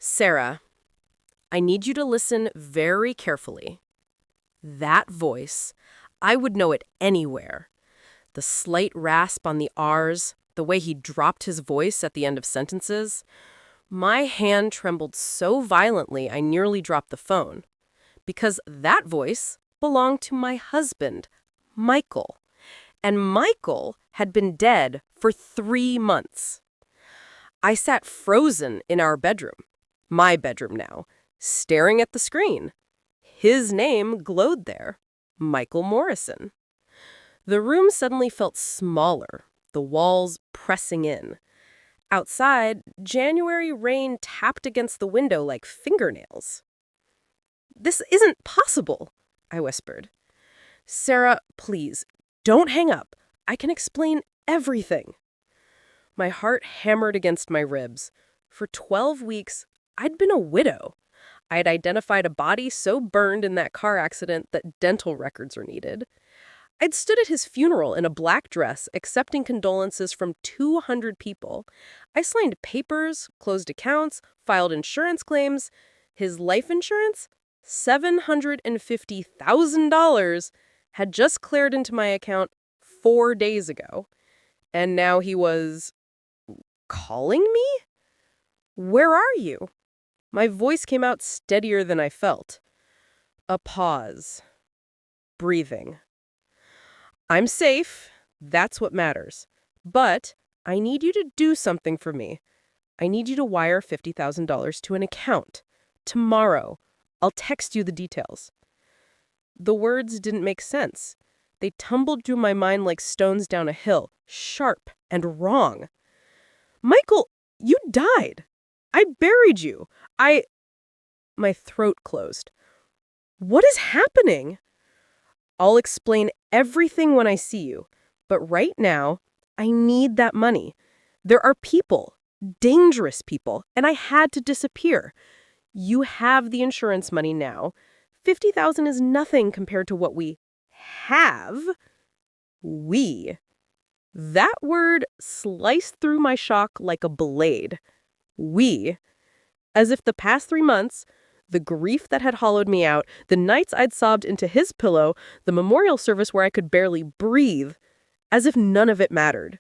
Sarah, I need you to listen very carefully. That voice, I would know it anywhere. The slight rasp on the R's, the way he dropped his voice at the end of sentences. My hand trembled so violently I nearly dropped the phone. Because that voice belonged to my husband, Michael. And Michael had been dead for 3 months. I sat frozen in our bedroom, my bedroom now, staring at the screen. His name glowed there, Michael Morrison. The room suddenly felt smaller, the walls pressing in. Outside, January rain tapped against the window like fingernails. "This isn't possible," I whispered. "Sarah, please, don't hang up. I can explain everything." My heart hammered against my ribs. For 12 weeks, I'd been a widow. I had identified a body so burned in that car accident that dental records were needed. I'd stood at his funeral in a black dress, accepting condolences from 200 people. I signed papers, closed accounts, filed insurance claims. His life insurance, $750,000, had just cleared into my account 4 days ago. And now he was calling me? "Where are you?" My voice came out steadier than I felt. A pause. Breathing. "I'm safe. That's what matters. But I need you to do something for me. I need you to wire $50,000 to an account. Tomorrow. I'll text you the details." The words didn't make sense. They tumbled through my mind like stones down a hill, sharp and wrong. "Michael, you died. I buried you. My throat closed. "What is happening?" "I'll explain everything when I see you. But right now, I need that money. There are people, dangerous people, and I had to disappear. You have the insurance money now. 50,000 is nothing compared to what we have." We. That word sliced through my shock like a blade. We. As if the past 3 months, the grief that had hollowed me out, the nights I'd sobbed into his pillow, the memorial service where I could barely breathe, as if none of it mattered.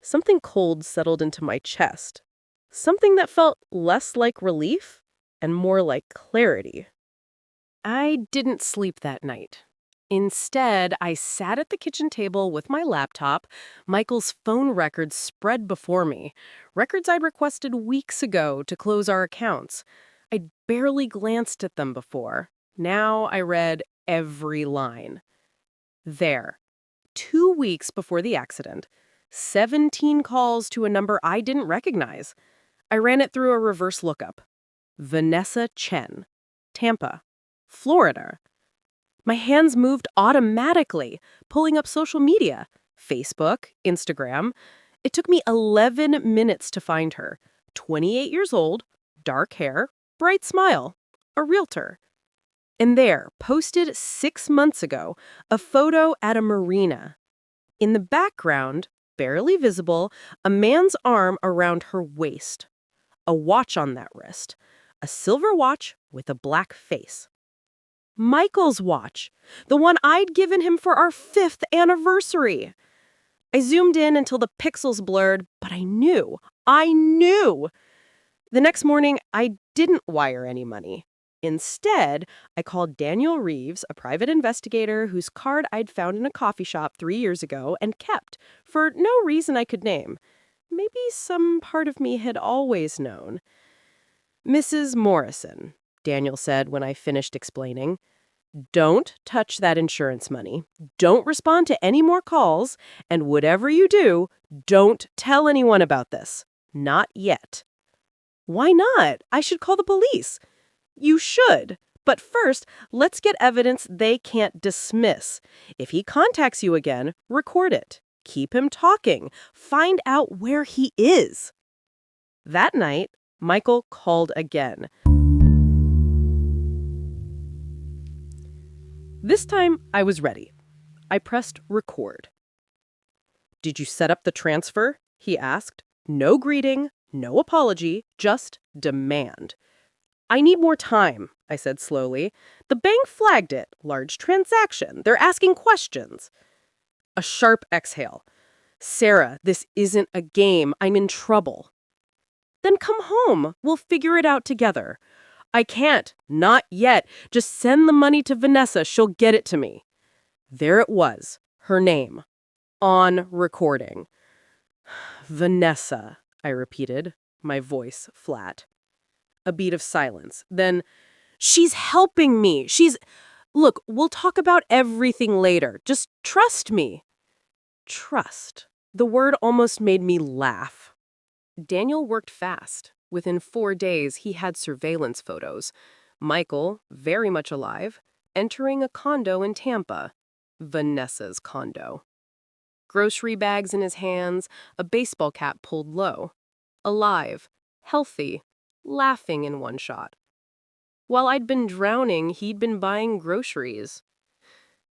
Something cold settled into my chest. Something that felt less like relief and more like clarity. I didn't sleep that night. Instead, I sat at the kitchen table with my laptop, Michael's phone records spread before me, records I'd requested weeks ago to close our accounts. I'd barely glanced at them before. Now I read every line. There, 2 weeks before the accident, 17 calls to a number I didn't recognize. I ran it through a reverse lookup. Vanessa Chen, Tampa, Florida. My hands moved automatically, pulling up social media, Facebook, Instagram. It took me 11 minutes to find her. 28 years old, dark hair, bright smile, a realtor. And there, posted 6 months ago, a photo at a marina. In the background, barely visible, a man's arm around her waist. A watch on that wrist. A silver watch with a black face. Michael's watch, the one I'd given him for our 5th anniversary. I zoomed in until the pixels blurred, but I knew. The next morning, I didn't wire any money. Instead, I called Daniel Reeves, a private investigator whose card I'd found in a coffee shop 3 years ago and kept, for no reason I could name. Maybe some part of me had always known. "Mrs. Morrison," Daniel said when I finished explaining, "don't touch that insurance money. Don't respond to any more calls. And whatever you do, don't tell anyone about this. Not yet." "Why not? I should call the police." "You should. But first, let's get evidence they can't dismiss. If he contacts you again, record it. Keep him talking. Find out where he is." That night, Michael called again. This time, I was ready. I pressed record. "Did you set up the transfer?" he asked. No greeting, no apology, just demand. I need more time, I said slowly. The bank flagged it. Large transaction. They're asking questions. A sharp exhale. Sarah, this isn't a game. I'm in trouble. Then come home. We'll figure it out together. I can't. Not yet. Just send the money to Vanessa. She'll get it to me. There it was. Her name. On recording. Vanessa, I repeated, my voice flat. A beat of silence. Then, she's helping me. Look, we'll talk about everything later. Just trust me. Trust. The word almost made me laugh. Daniel worked fast. Within 4 days, he had surveillance photos. Michael, very much alive, entering a condo in Tampa. Vanessa's condo. Grocery bags in his hands, a baseball cap pulled low. Alive, healthy, laughing in one shot. While I'd been drowning, he'd been buying groceries.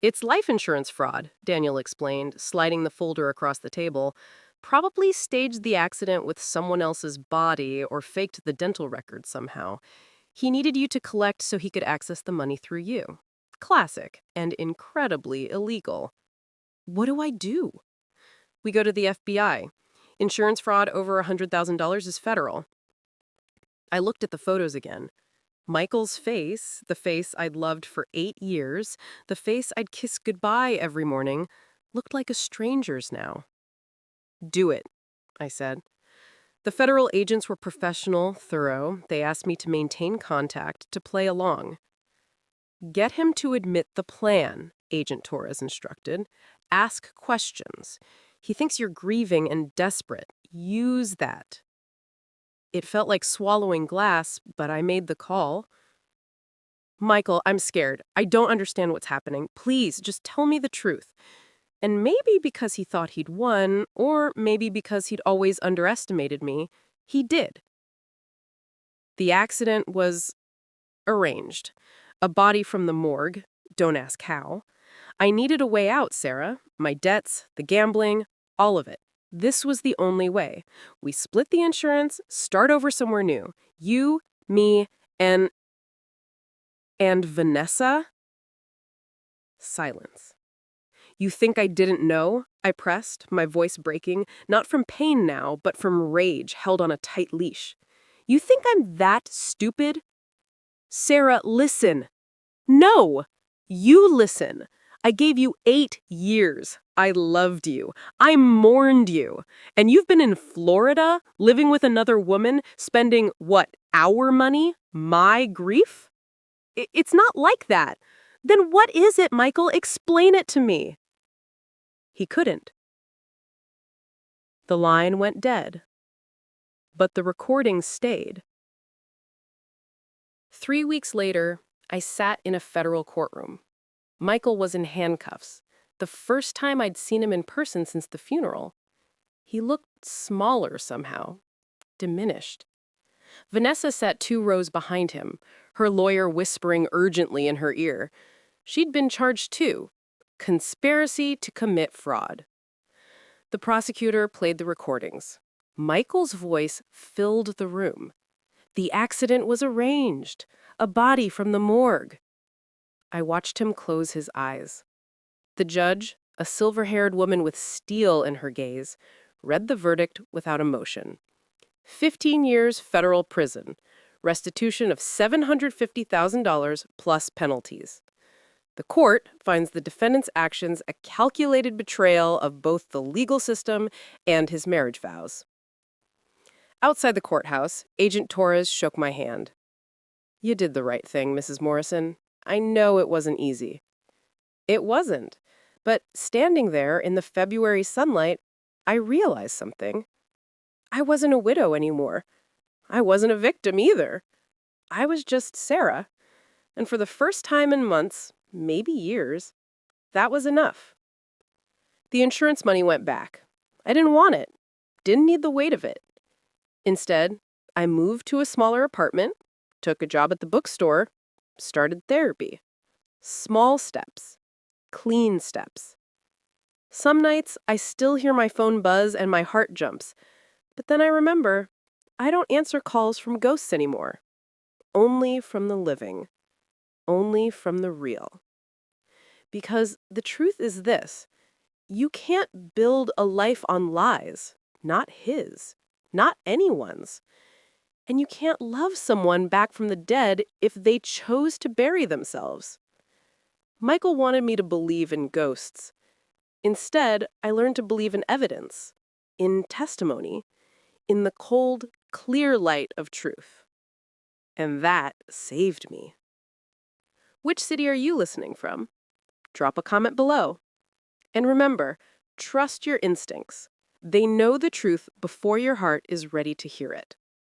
It's life insurance fraud, Daniel explained, sliding the folder across the table. Probably staged the accident with someone else's body or faked the dental record somehow. He needed you to collect so he could access the money through you. Classic and incredibly illegal. What do I do? We go to the FBI. Insurance fraud over $100,000 is federal. I looked at the photos again. Michael's face, the face I'd loved for 8 years, the face I'd kiss goodbye every morning, looked like a stranger's now. Do it, I said. The federal agents were professional, thorough. They asked me to maintain contact, to play along. Get him to admit the plan, Agent Torres instructed. Ask questions. He thinks you're grieving and desperate. Use that. It felt like swallowing glass, but I made the call. Michael, I'm scared. I don't understand what's happening. Please, just tell me the truth. And maybe because he thought he'd won, or maybe because he'd always underestimated me, he did. The accident was arranged. A body from the morgue. Don't ask how. I needed a way out, Sarah. My debts, the gambling, all of it. This was the only way. We split the insurance, start over somewhere new. You, me, and Vanessa? Silence. You think I didn't know? I pressed, my voice breaking, not from pain now, but from rage held on a tight leash. You think I'm that stupid? Sarah, listen. No! You listen. I gave you 8 years. I loved you. I mourned you. And you've been in Florida, living with another woman, spending, what, our money? My grief? It's not like that. Then what is it, Michael? Explain it to me. He couldn't. The line went dead. But the recording stayed. 3 weeks later, I sat in a federal courtroom. Michael was in handcuffs, the first time I'd seen him in person since the funeral. He looked smaller somehow, diminished. Vanessa sat 2 rows behind him, her lawyer whispering urgently in her ear. She'd been charged too, conspiracy to commit fraud. The prosecutor played the recordings. Michael's voice filled the room. The accident was arranged, a body from the morgue. I watched him close his eyes. The judge, a silver-haired woman with steel in her gaze, read the verdict without emotion. 15 years federal prison, restitution of $750,000 plus penalties. The court finds the defendant's actions a calculated betrayal of both the legal system and his marriage vows. Outside the courthouse, Agent Torres shook my hand. You did the right thing, Mrs. Morrison. I know it wasn't easy. It wasn't. But standing there in the February sunlight, I realized something. I wasn't a widow anymore. I wasn't a victim either. I was just Sarah. And for the first time in months, maybe years, that was enough. The insurance money went back. I didn't want it. Didn't need the weight of it. Instead, I moved to a smaller apartment, took a job at the bookstore, started therapy. Small steps. Clean steps. Some nights, I still hear my phone buzz and my heart jumps. But then I remember, I don't answer calls from ghosts anymore. Only from the living. Only from the real. Because the truth is this: you can't build a life on lies, not his, not anyone's. And you can't love someone back from the dead if they chose to bury themselves. Michael wanted me to believe in ghosts. Instead, I learned to believe in evidence, in testimony, in the cold, clear light of truth. And that saved me. Which city are you listening from? Drop a comment below. And remember, trust your instincts. They know the truth before your heart is ready to hear it.